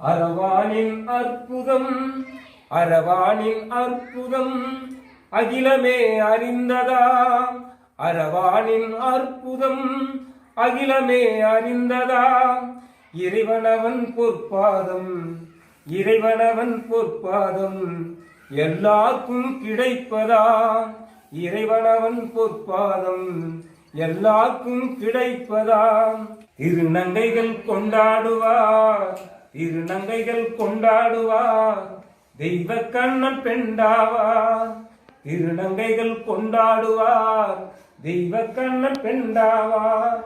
அரவானின் அற்புதம் அரவானின் அற்புதம் அகிலமே அறிந்ததா அரவானின் அற்புதம் அகிலமே அறிந்ததா இறைவனவன் பொற்பாதம் இறைவனவன் பொற்பாதம் எல்லாருக்கும் கிடைப்பதா இறைவனவன் பொற்பாதம் எல்லாருக்கும் கிடைப்பதா திருநங்கைகள் கொண்டாடுவார் திருநங்கைகள் கொண்டாடுவார் தெய்வ கண்ணன் பெண்டாவார் திருநங்கைகள் கொண்டாடுவார் தெய்வ கண்ணன் பெண்டாவார்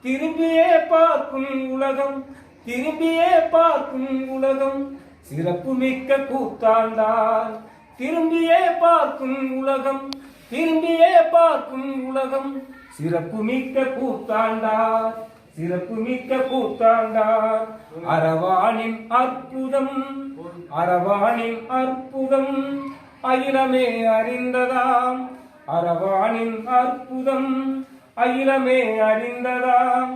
திரும்பியே பார்க்கும் உலகம் திரும்பியே பார்க்கும் உலகம் சிறப்பு மிக்க கூத்தாண்டார் திரும்பியே பார்க்கும் உலகம் திரும்பியே பார்க்கும் உலகம் சிறப்பு மிக்க கூத்தாண்டார் சிறப்பு மிக்க கூத்தாண்டார் அரவானின் அற்புதம் அரவானின் அற்புதம் அகிலமே அறிந்ததாம் அரவானின் அற்புதம் அகிலமே அறிந்ததாம்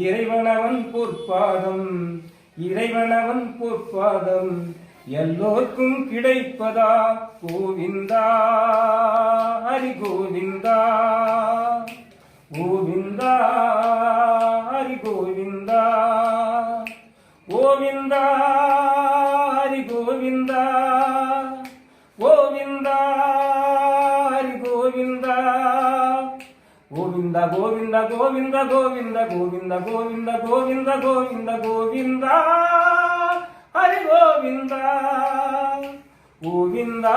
இறைவனவன் பொற்பாதம் இறைவனவன் பொற்பாதம் எல்லோருக்கும் கிடைப்பதா கோவிந்தா ஹரி கோவிந்தா கோவிந்தா ஹரி கோவிந்தா கோவிந்தா ஹரி கோவிந்தா கோவிந்தா ஹரி கோவிந்தா கோவிந்த கோவிந்த கோவிந்த கோவிந்த கோவிந்த கோவிந்த கோவிந்த கோவிந்த கோவிந்தா ஹரி கோவிந்தா கோவிந்தா